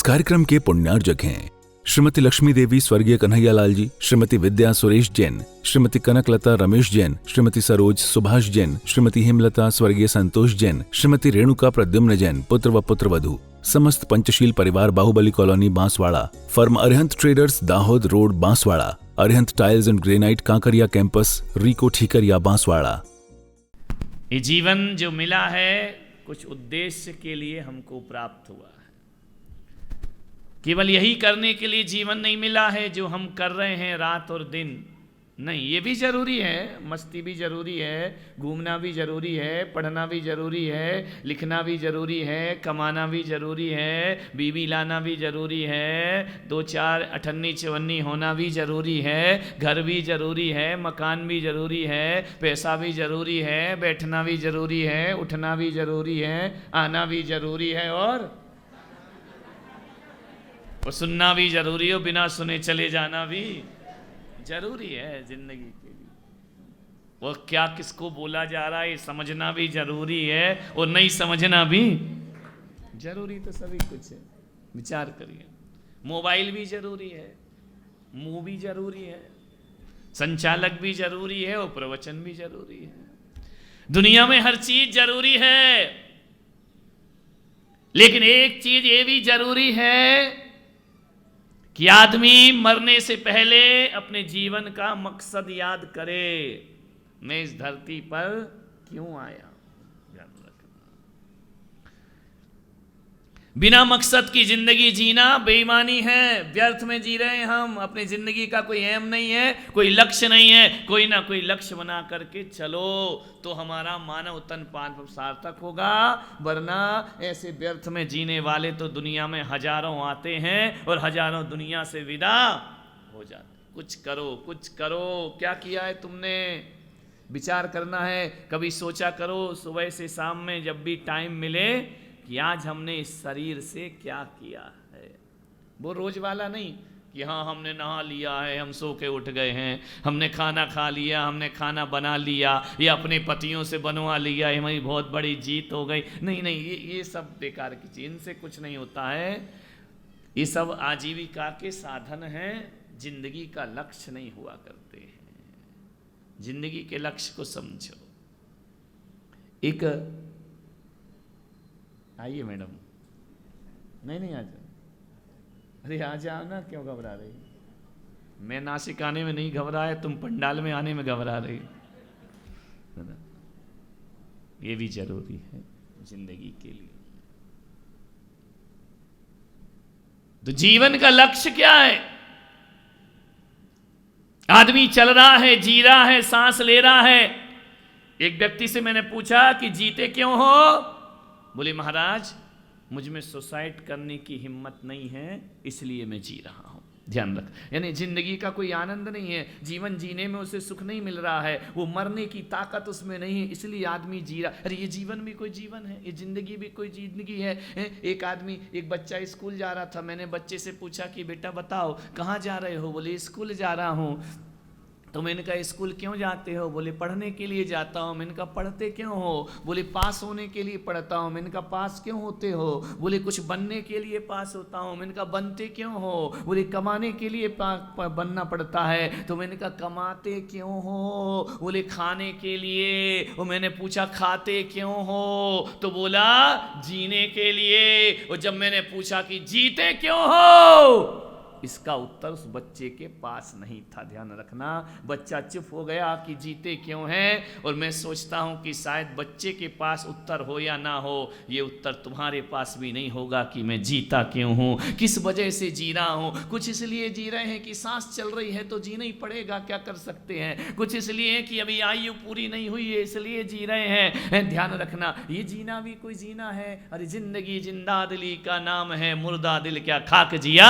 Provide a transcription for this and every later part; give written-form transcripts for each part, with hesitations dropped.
इस कार्यक्रम के पुण्यार्जक हैं श्रीमती लक्ष्मी देवी स्वर्गीय कन्हैयालाल जी, श्रीमती विद्या सुरेश जैन, श्रीमती कनकलता रमेश जैन, श्रीमती सरोज सुभाष जैन, श्रीमती हेमलता स्वर्गीय संतोष जैन, श्रीमती रेणुका प्रद्युम्न जैन, पुत्र व पुत्रवधू, समस्त पंचशील परिवार, Bahubali colony Banswara, firm Arihant traders, Dahod road Banswara, Arihant tiles and granite, Kankaria campus, RIICO Thikariya Banswara. ये जीवन जो मिला है कुछ उद्देश्य के लिए हमको प्राप्त हुआ है। केवल यही करने के लिए जीवन नहीं मिला है जो हम कर रहे हैं रात और दिन। नहीं, ये भी जरूरी है, मस्ती भी जरूरी है, घूमना भी जरूरी है, पढ़ना भी जरूरी है, लिखना भी जरूरी है, कमाना भी जरूरी है, बीवी लाना भी जरूरी है, 2-4 अठन्नी चवन्नी होना भी जरूरी है, घर भी जरूरी है, मकान भी जरूरी है, पैसा भी जरूरी है, बैठना भी जरूरी है, उठना भी जरूरी है, आना भी जरूरी है और सुनना भी जरूरी है, बिना सुने चले जाना भी जरूरी है जिंदगी के लिए। वो क्या किसको बोला जा रहा है समझना भी जरूरी है और नहीं समझना भी जरूरी। तो सभी कुछ है, विचार करिए। मोबाइल भी जरूरी है, मुंह भी जरूरी है, संचालक भी जरूरी है और प्रवचन भी जरूरी है। दुनिया में हर चीज जरूरी है, लेकिन एक चीज ये भी जरूरी है कि आदमी मरने से पहले अपने जीवन का मकसद याद करे। मैं इस धरती पर क्यों आया? बिना मकसद की जिंदगी जीना बेईमानी है, व्यर्थ में जी रहे हैं हम। अपनी जिंदगी का कोई एम नहीं है, कोई लक्ष्य नहीं है। कोई ना कोई लक्ष्य बना करके चलो तो हमारा मानव तन पान सार्थक होगा, वरना ऐसे व्यर्थ में जीने वाले तो दुनिया में हजारों आते हैं और हजारों दुनिया से विदा हो जाते। कुछ करो, कुछ करो। क्या किया है तुमने? विचार करना है। कभी सोचा करो सुबह से शाम में जब भी टाइम मिले कि आज हमने इस शरीर से क्या किया है। वो रोज वाला नहीं कि हाँ हमने नहा लिया है, हम सो के उठ गए हैं, हमने खाना खा लिया, हमने खाना बना लिया, या अपने पतियों से बनवा लिया, हमारी बहुत बड़ी जीत हो गई। नहीं नहीं, ये सब बेकार की चीज, इनसे कुछ नहीं होता है। ये सब आजीविका के साधन हैं, जिंदगी का लक्ष्य नहीं हुआ करते हैं। जिंदगी के लक्ष्य को समझो। एक आइए मैडम। नहीं नहीं आ जाओ। अरे आ जाओ ना, क्यों घबरा रही? मैं नासिक आने में नहीं घबराया, तुम पंडाल में आने में घबरा रही है ना। ये भी जरूरी है जिंदगी के लिए। तो जीवन का लक्ष्य क्या है? आदमी चल रहा है, जी रहा है, सांस ले रहा है। एक व्यक्ति से मैंने पूछा कि जीते क्यों हो? बोले महाराज मुझ में सुसाइड करने की हिम्मत नहीं है, इसलिए मैं जी रहा हूं। ध्यान रख, यानी जिंदगी का कोई आनंद नहीं है, जीवन जीने में उसे सुख नहीं मिल रहा है, वो मरने की ताकत उसमें नहीं है, इसलिए आदमी जी रहा। अरे ये जीवन भी कोई जीवन है, ये जिंदगी भी कोई जिंदगी है। एक आदमी, एक बच्चा स्कूल जा रहा था। मैंने बच्चे से पूछा कि बेटा बताओ कहाँ जा रहे हो? बोले स्कूल जा रहा हूँ। तो मैंने कहा स्कूल क्यों जाते हो? बोले पढ़ने के लिए जाता हूँ। मैंने कहा पढ़ते क्यों हो? बोले पास होने के लिए पढ़ता हूँ। मैंने कहा पास क्यों होते हो? बोले कुछ बनने के लिए पास होता हूँ। मैंने कहा बनते क्यों हो? बोले कमाने के लिए बनना पड़ता है। तो मैंने कहा कमाते क्यों हो? बोले खाने के लिए। और मैंने पूछा खाते क्यों हो? तो बोला जीने के लिए। और जब मैंने पूछा कि जीते क्यों हो, इसका उत्तर उस बच्चे के पास नहीं था। ध्यान रखना, बच्चा चुप हो गया कि जीते क्यों हैं। और मैं सोचता हूं कि शायद बच्चे के पास उत्तर हो या ना हो, ये उत्तर तुम्हारे पास भी नहीं होगा कि मैं जीता क्यों हूं, किस वजह से जी रहा हूं। कुछ इसलिए जी रहे हैं कि सांस चल रही है तो जीना ही पड़ेगा, क्या कर सकते हैं। कुछ इसलिए कि अभी आयु पूरी नहीं हुई है, इसलिए जी रहे हैं। ध्यान रखना, ये जीना भी कोई जीना है। अरे जिंदगी जिंदा दिली का नाम है, मुर्दा दिल क्या खाक जिया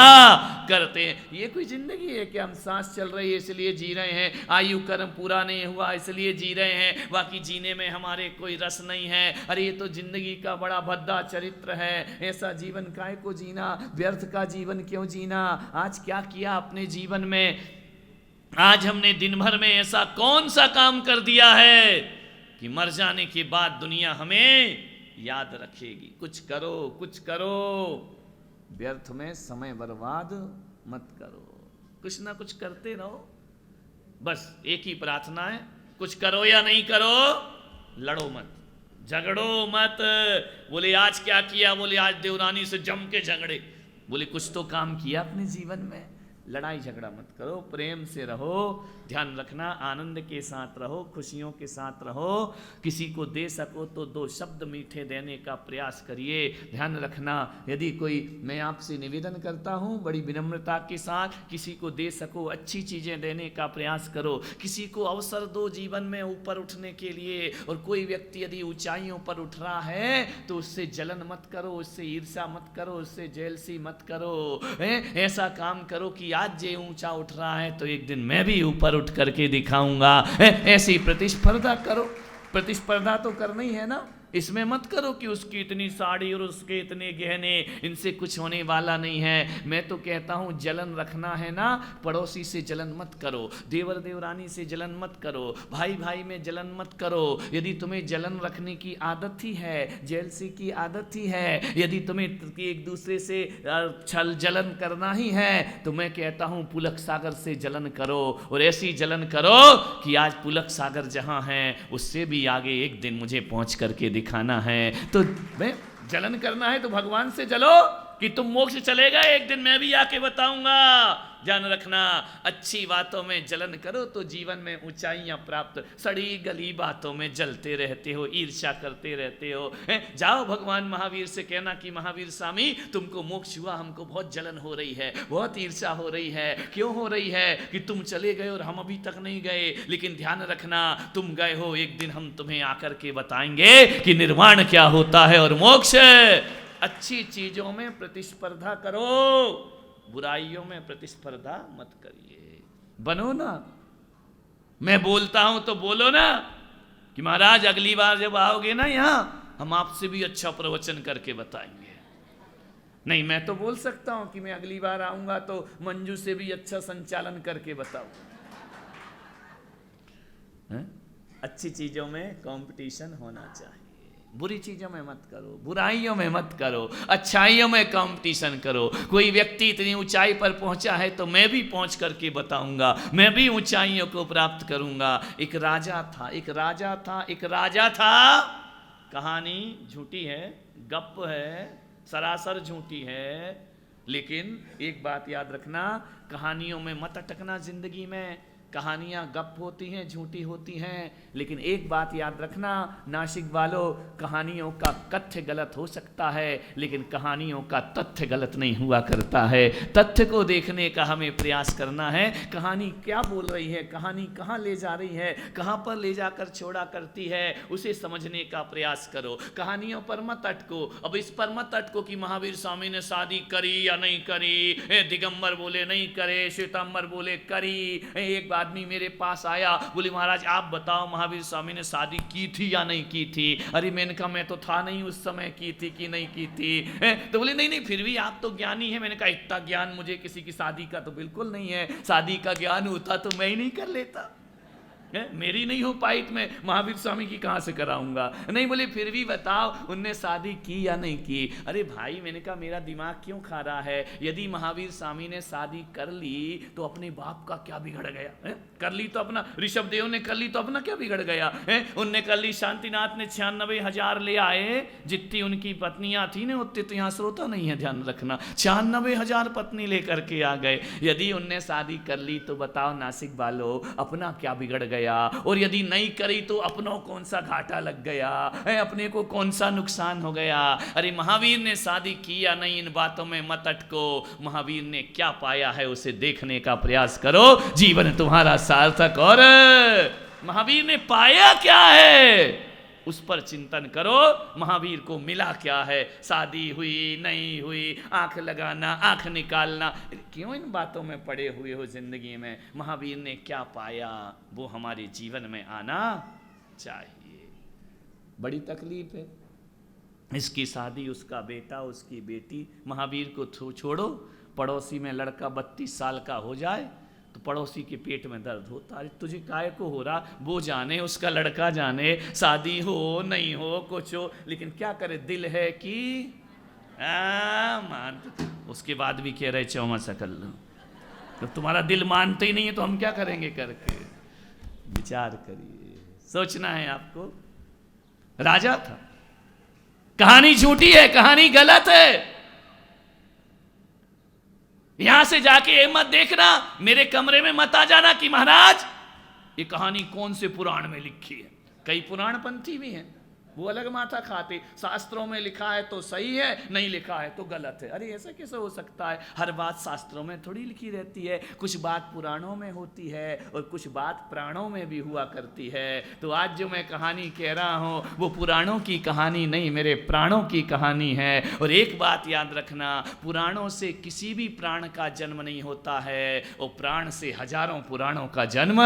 करते हैं। ये कोई जिंदगी है कि हम सांस चल रही है इसलिए जी रहे हैं, आयु कर्म पूरा नहीं हुआ इसलिए जी रहे हैं, बाकी जीने में हमारे कोई रस नहीं है। अरे ये तो जिंदगी का बड़ा भद्दा चरित्र है। ऐसा जीवन काहे को जीना? व्यर्थ का जीवन क्यों जीना? आज क्या किया अपने जीवन में? आज हमने दिन भर में ऐसा कौन सा काम कर दिया है कि मर जाने के बाद दुनिया हमें याद रखेगी? कुछ करो, कुछ करो। व्यर्थ में समय बर्बाद मत करो, कुछ ना कुछ करते रहो। बस एक ही प्रार्थना है, कुछ करो या नहीं करो, लड़ो मत, झगड़ो मत। बोले आज क्या किया, बोले आज देवरानी से जम के झगड़े। बोले कुछ तो काम किया अपने जीवन में, लड़ाई झगड़ा मत करो, प्रेम से रहो। ध्यान रखना, आनंद के साथ रहो, खुशियों के साथ रहो। किसी को दे सको तो दो शब्द मीठे देने का प्रयास करिए। ध्यान रखना, यदि कोई, मैं आपसे निवेदन करता हूँ बड़ी विनम्रता के साथ, किसी को दे सको अच्छी चीज़ें देने का प्रयास करो। किसी को अवसर दो जीवन में ऊपर उठने के लिए। और कोई व्यक्ति यदि ऊंचाइयों पर उठ रहा है तो उससे जलन मत करो, उससे ईर्ष्या मत करो, उससे जेलसी मत करो। ऐसा काम करो कि आज ये ऊंचा उठ रहा है तो एक दिन मैं भी ऊपर उठ करके दिखाऊंगा। ऐसी प्रतिस्पर्धा करो। प्रतिस्पर्धा तो करना ही है ना, इसमें मत करो कि उसकी इतनी साड़ी और उसके इतने गहने, इनसे कुछ होने वाला नहीं है। मैं तो कहता हूँ जलन रखना है ना, पड़ोसी से जलन मत करो, देवर देवरानी से जलन मत करो, भाई भाई में जलन मत करो। यदि तुम्हें जलन रखने की आदत ही है, जेलसी की आदत ही है, यदि तुम्हें एक दूसरे से छल जलन करना ही है, तो मैं कहता हूँ पुलक सागर से जलन करो। और ऐसी जलन करो कि आज पुलक सागर जहाँ है उससे भी आगे एक दिन मुझे पहुँच करके दिखाना है। तो मैं जलन करना है तो भगवान से जलो कि तुम मोक्ष चलेगा एक दिन, मैं भी आके बताऊंगा। ध्यान रखना, अच्छी बातों में जलन करो तो जीवन में ऊंचाइयां प्राप्त। सड़ी गली बातों में जलते रहते हो, ईर्ष्या करते रहते हो। जाओ भगवान महावीर से कहना कि महावीर स्वामी तुमको मोक्ष हुआ, हमको बहुत जलन हो रही है, बहुत ईर्ष्या हो रही है। क्यों हो रही है कि तुम चले गए और हम अभी तक नहीं गए। लेकिन ध्यान रखना, तुम गए हो, एक दिन हम तुम्हें आकर के बताएंगे कि निर्वाण क्या होता है और मोक्ष। अच्छी चीजों में प्रतिस्पर्धा करो, बुराइयों में प्रतिस्पर्धा मत करिए। बनो ना, मैं बोलता हूं तो बोलो ना कि महाराज अगली बार जब आओगे ना यहाँ, हम आपसे भी अच्छा प्रवचन करके बताएंगे। नहीं, मैं तो बोल सकता हूं कि मैं अगली बार आऊंगा तो मंजू से भी अच्छा संचालन करके बताऊंगा। अच्छी चीजों में कंपटीशन होना चाहिए, बुरी चीजों में मत करो, बुराइयों में मत करो, अच्छाइयों में कंपटीशन करो। कोई व्यक्ति इतनी ऊंचाई पर पहुंचा है तो मैं भी पहुंच करके बताऊंगा, मैं भी ऊंचाइयों को प्राप्त करूंगा। एक राजा था। कहानी झूठी है, गप है, सरासर झूठी है। लेकिन एक बात याद रखना, कहानियों में मत अटकना। जिंदगी में कहानियाँ गप होती हैं, झूठी होती हैं। लेकिन एक बात याद रखना नासिक वालों, कहानियों का कथ्य गलत हो सकता है लेकिन कहानियों का तथ्य गलत नहीं हुआ करता है। तथ्य को देखने का हमें प्रयास करना है। कहानी क्या बोल रही है, कहानी कहाँ ले जा रही है, कहाँ पर ले जाकर छोड़ा करती है, उसे समझने का प्रयास करो। कहानियों पर मत अटको। अब इस पर मत अटको कि महावीर स्वामी ने शादी करी या नहीं करी, दिगंबर बोले नहीं करे, श्वेतांबर बोले करी। एक आदमी मेरे पास आया, बोले महाराज आप बताओ महावीर स्वामी ने शादी की थी या नहीं की थी। अरे मैंने कहा मैं तो था नहीं उस समय, की थी कि नहीं की थी। तो बोले नहीं नहीं फिर भी आप तो ज्ञानी है। मैंने कहा इतना ज्ञान मुझे किसी की शादी का तो बिल्कुल नहीं है। शादी का ज्ञान होता तो मैं ही नहीं कर लेता, मेरी नहीं हो पाई तो मैं महावीर स्वामी की कहाँ से कराऊंगा। नहीं, बोले फिर भी बताओ उनने शादी की या नहीं की। अरे भाई मैंने कहा मेरा दिमाग क्यों खा रहा है। यदि महावीर स्वामी ने शादी कर ली तो अपने बाप का क्या बिगड़ गया। कर ली तो अपना, ऋषभ देव ने कर ली तो अपना क्या बिगड़ गया। उनने कर ली, शांतिनाथ ने 96,000 ले आए, जितनी उनकी पत्नियां थी ना उतनी तो यहाँ श्रोता नहीं है, ध्यान रखना। 96,000 पत्नी लेकर के आ गए। यदि उनने शादी कर ली तो बताओ नासिक वालों अपना क्या बिगड़ गया। और यदि नहीं करी तो अपनों कौन सा घाटा लग गया, अपने को कौन सा नुकसान हो गया। अरे महावीर ने शादी की या नहीं, इन बातों में मत अटको। महावीर ने क्या पाया है उसे देखने का प्रयास करो, जीवन तुम्हारा सार्थक। और महावीर ने पाया क्या है उस पर चिंतन करो। महावीर को मिला क्या है, शादी हुई नहीं हुई, आंख लगाना आंख निकालना, क्यों इन बातों में पड़े हुए हो जिंदगी में। महावीर ने क्या पाया वो हमारे जीवन में आना चाहिए। बड़ी तकलीफ है, इसकी शादी, उसका बेटा, उसकी बेटी। महावीर को छोड़ो, पड़ोसी में लड़का 32 साल का हो जाए तो पड़ोसी के पेट में दर्द होता है। तुझे काहे को हो रहा, वो जाने, उसका लड़का जाने, शादी हो नहीं हो कुछ हो, लेकिन क्या करे, दिल है कि मान उसके बाद भी कह रहे चौमासा कर लो। तो तुम्हारा दिल मानते ही नहीं है तो हम क्या करेंगे करके? विचार करिए, सोचना है आपको। राजा था, कहानी झूठी है, कहानी गलत है। यहां से जाके ये मत देखना, मेरे कमरे में मत आ जाना कि महाराज ये कहानी कौन से पुराण में लिखी है। कई पुराणपंथी भी हैं, वो अलग माथा खाते, शास्त्रों में लिखा है तो सही है, नहीं लिखा है तो गलत है। अरे ऐसा कैसे हो सकता है? हर बात शास्त्रों में थोड़ी लिखी रहती है, कुछ बात पुराणों में होती है और कुछ बात प्राणों में भी हुआ करती है। तो आज जो मैं कहानी कह रहा हूं वो पुराणों की कहानी नहीं, मेरे प्राणों की कहानी है। और एक बात याद रखना, पुराणों से किसी भी प्राण का जन्म नहीं होता है, और प्राण से हजारों पुराणों का जन्म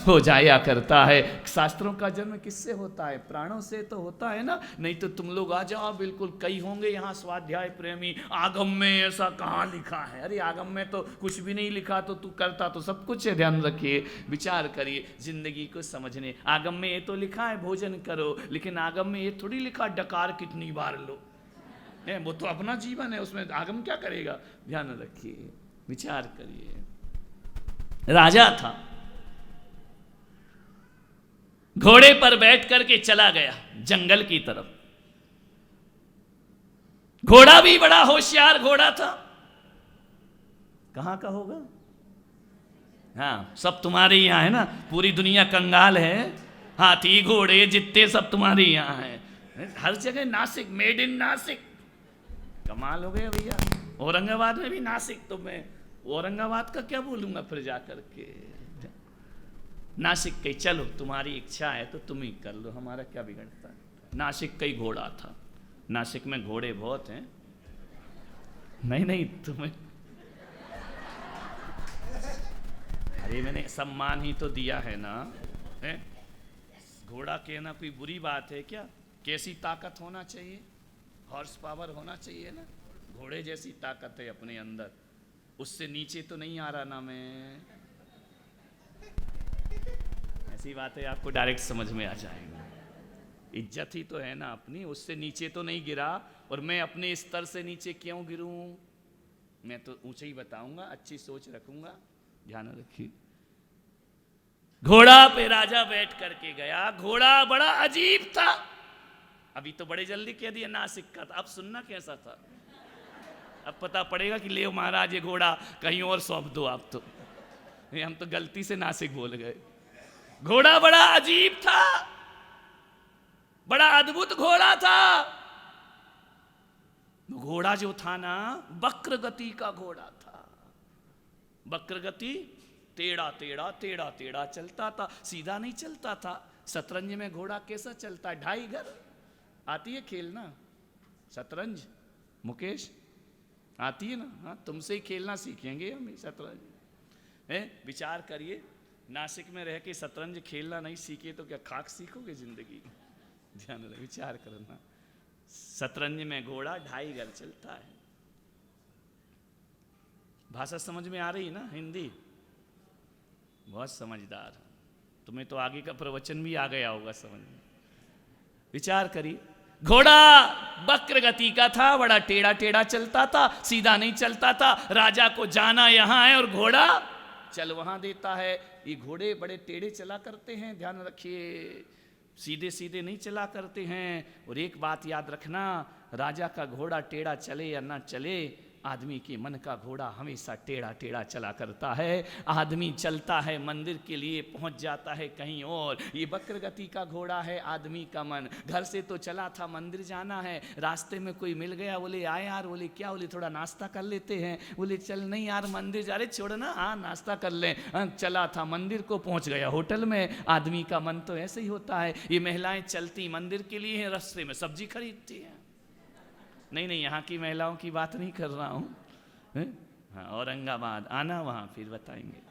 हो जाया करता है। शास्त्रों का जन्म किससे होता है? प्राणों से तो होता है ना। नहीं तो तुम लोग आ जाओ, बिल्कुल कई होंगे यहाँ स्वाध्याय प्रेमी, आगम में ऐसा कहाँ लिखा है? अरे आगम में तो कुछ भी नहीं लिखा, तो तू करता तो सब कुछ है। ध्यान रखिए, विचार करिए जिंदगी को समझने। आगम में ये तो लिखा है भोजन करो, लेकिन आगम में ये थोड़ी लिखा डकार कितनी बार लो। वो तो अपना जीवन है, उसमें आगम क्या करेगा? ध्यान रखिए, विचार करिए। राजा था, घोड़े पर बैठ करके चला गया जंगल की तरफ। घोड़ा भी बड़ा होशियार घोड़ा था। कहां का होगा? हाँ, सब तुम्हारे यहां है ना, पूरी दुनिया कंगाल है। हाथी घोड़े जितने सब तुम्हारे यहां है, हर जगह नासिक, मेड इन नासिक। कमाल हो गया भैया। औरंगाबाद में भी नासिक, तो मैं औरंगाबाद का क्या बोलूंगा फिर जा करके? नासिक कहीं, चलो तुम्हारी इच्छा है तो तुम ही कर लो, हमारा क्या बिगड़ता है। नासिक कई घोड़ा था। नासिक में घोड़े बहुत हैं। नहीं तुम्हें, अरे मैंने सम्मान ही तो दिया है ना। घोड़ा कहना कोई बुरी बात है क्या? कैसी ताकत होना चाहिए, हॉर्स पावर होना चाहिए ना। घोड़े जैसी ताकत है अपने अंदर, उससे नीचे तो नहीं आ रहा ना मैं। ऐसी बात है, आपको डायरेक्ट समझ में आ जाएगा। इज्जत ही तो है ना अपनी, उससे नीचे तो नहीं गिरा। और मैं अपने स्तर से नीचे क्यों गिरूं? मैं तो ऊंचे ही बताऊंगा, अच्छी सोच रखूंगा। ध्यान रखिए। घोड़ा पे राजा बैठ करके गया। घोड़ा बड़ा अजीब था। अभी तो बड़े जल्दी कह दिया नासिक का था, अब सुनना कैसा था। अब पता पड़ेगा कि ले महाराज ये घोड़ा कहीं और सौंप दो आप तो। हम तो गलती से नासिक बोल गए। घोड़ा बड़ा अजीब था, बड़ा अद्भुत घोड़ा था। घोड़ा जो था ना, वक्र गति का घोड़ा था। वक्र गति, टेढ़ा टेढ़ा टेढ़ा टेढ़ा चलता था, सीधा नहीं चलता था। शतरंज में घोड़ा कैसा चलता है? ढाई घर। आती है खेलना शतरंज? मुकेश आती है ना? हाँ, तुमसे ही खेलना सीखेंगे हम शतरंज। विचार करिए, नासिक में रह के शतरंज खेलना नहीं सीखे तो क्या खाक सीखोगे जिंदगी? ध्यान रहे, विचार करना। शतरंज में घोड़ा ढाई घर चलता है। भाषा समझ में आ रही ना? हिंदी बहुत समझदार। तुम्हें तो आगे का प्रवचन भी आ गया होगा समझ में। विचार करिए, घोड़ा वक्र गति का था, बड़ा टेढ़ा टेढ़ा चलता था, सीधा नहीं चलता था। राजा को जाना यहां है और घोड़ा चल वहां देता है। ये घोड़े बड़े टेढ़े चला करते हैं, ध्यान रखिए, सीधे सीधे नहीं चला करते हैं। और एक बात याद रखना, राजा का घोड़ा टेढ़ा चले या ना चले, आदमी के मन का घोड़ा हमेशा टेढ़ा टेढ़ा चला करता है। आदमी चलता है मंदिर के लिए, पहुंच जाता है कहीं और। ये वक्र गति का घोड़ा है आदमी का मन। घर से तो चला था मंदिर जाना है, रास्ते में कोई मिल गया, बोले आए यार, बोले क्या, बोले थोड़ा नाश्ता कर लेते हैं। बोले चल नहीं यार मंदिर जा रहे, छोड़ ना, हाँ नाश्ता कर लें। चला था मंदिर को, पहुंच गया होटल में। आदमी का मन तो ऐसे ही होता है। ये महिलाएं चलती मंदिर के लिए हैं, रास्ते में सब्जी खरीदती हैं। नहीं यहाँ की महिलाओं की बात नहीं कर रहा हूँ। हाँ, औरंगाबाद आना, वहाँ फिर बताएंगे।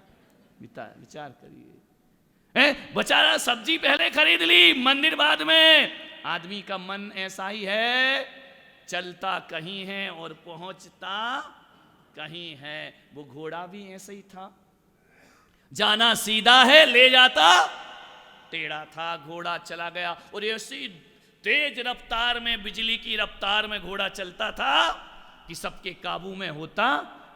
विचार करिए, बेचारा सब्जी पहले खरीद ली, मंदिर बाद में। आदमी का मन ऐसा ही है, चलता कहीं है और पहुंचता कहीं है। वो घोड़ा भी ऐसा ही था, जाना सीधा है, ले जाता टेढ़ा था। घोड़ा चला गया और ऐसी तेज रफ्तार में, बिजली की रफ्तार में घोड़ा चलता था। कि सबके काबू में होता,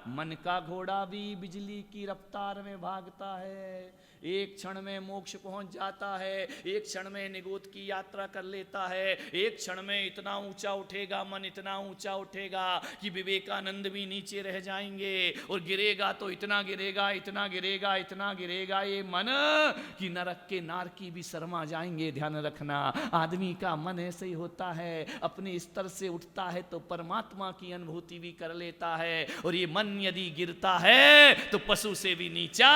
मन का घोड़ा भी बिजली की रफ्तार में भागता है, एक क्षण में मोक्ष पहुंच जाता है, एक क्षण में निगोद की यात्रा कर लेता है, एक क्षण में इतना ऊंचा उठेगा मन, इतना ऊंचा उठेगा कि विवेकानंद भी नीचे रह जाएंगे, और गिरेगा तो इतना गिरेगा, इतना गिरेगा, इतना गिरेगा ये मन कि नरक के नारकी भी शर्मा जाएंगे। ध्यान रखना, आदमी का मन ऐसे ही होता है, अपने स्तर से उठता है तो परमात्मा की अनुभूति भी कर लेता है, और ये मन यदि गिरता है तो पशु से भी नीचा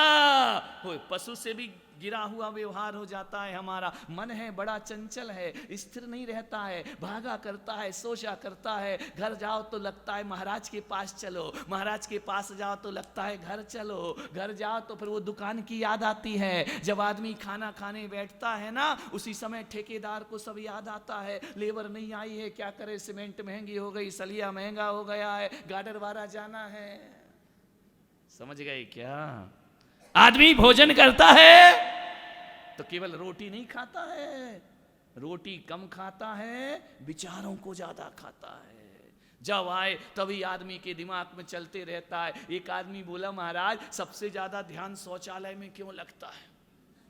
हो, पशु से भी गिरा हुआ व्यवहार हो जाता है। हमारा मन है बड़ा चंचल है, स्थिर नहीं रहता है, भागा करता है, सोचा करता है। घर जाओ तो लगता है महाराज के पास चलो, महाराज के पास जाओ तो लगता है घर चलो, घर जाओ तो फिर वो दुकान की याद आती है। जब आदमी खाना खाने बैठता है ना, उसी समय ठेकेदार को सब याद आता है, लेबर नहीं आई है, क्या करे, सीमेंट महंगी हो गई, सलिया महंगा हो गया है, गाडर वारा जाना है। समझ गए क्या? आदमी भोजन करता है तो केवल रोटी नहीं खाता है, रोटी कम खाता है, विचारों को ज्यादा खाता है। जब आए तभी आदमी के दिमाग में चलते रहता है। एक आदमी बोला, महाराज सबसे ज्यादा ध्यान शौचालय में क्यों लगता है?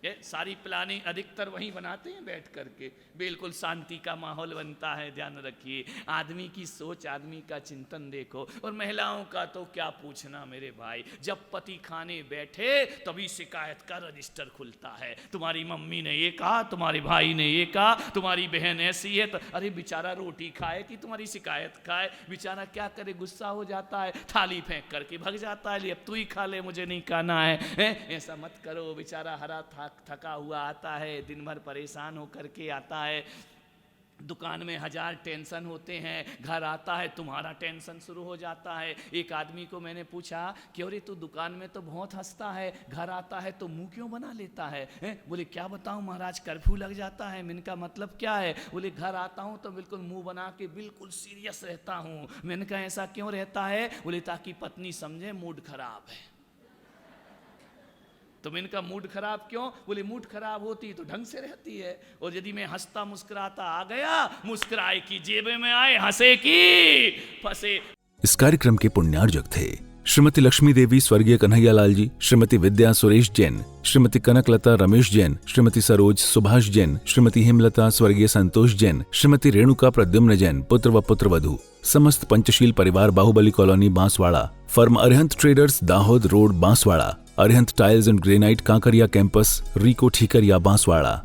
ये सारी प्लानिंग अधिकतर वहीं बनाते हैं बैठ करके, बिल्कुल शांति का माहौल बनता है। ध्यान रखिए, आदमी की सोच, आदमी का चिंतन देखो। और महिलाओं का तो क्या पूछना मेरे भाई, जब पति खाने बैठे तभी शिकायत का रजिस्टर खुलता है। तुम्हारी मम्मी ने ये कहा, तुम्हारे भाई ने ये कहा, तुम्हारी बहन ऐसी है, तो अरे बेचारा रोटी खाए कि तुम्हारी शिकायत खाए? बेचारा क्या करे, गुस्सा हो जाता है, थाली फेंक करके भग जाता है, अब तू ही खा ले, मुझे नहीं खाना है। ऐसा मत करो, बेचारा हरा थका हुआ आता है, दिन भर परेशान होकर के आता है, दुकान में 1000 टेंशन होते हैं, घर आता है तुम्हारा टेंशन शुरू हो जाता है। एक आदमी को मैंने पूछा कि अरे तू दुकान में तो बहुत हंसता है, घर आता है तो मुंह क्यों बना लेता है? बोले क्या बताऊं महाराज, कर्फ्यू लग जाता है। मैंने कहा मतलब क्या है? बोले घर आता हूं तो बिल्कुल मुंह बना के बिल्कुल सीरियस रहता हूं। मैंने कहा ऐसा क्यों रहता है? बोले ताकि पत्नी समझे मूड खराब है। तो मैंने कहा मूड खराब क्यों? बोले मूड खराब होती तो ढंग से रहती है, और यदि मैं हंसता मुस्कुराता आ गया, मुस्कुराए की जेबे में आए, हंसे की फंसे। इस कार्यक्रम के पुण्यार्जक थे श्रीमती लक्ष्मी देवी स्वर्गीय कन्हैयालाल जी, श्रीमती विद्या सुरेश जैन, श्रीमती कनकलता रमेश जैन, श्रीमती सरोज सुभाष जैन, श्रीमती हेमलता स्वर्गीय संतोष जैन, श्रीमती रेणुका प्रद्युम्न जैन, पुत्र व पुत्रवधू, समस्त पंचशील परिवार, Bahubali colony Banswara, firm Arihant traders, Dahod road Banswara, Arihant tiles and granite, Kankaria campus, RIICO Thikariya Banswara.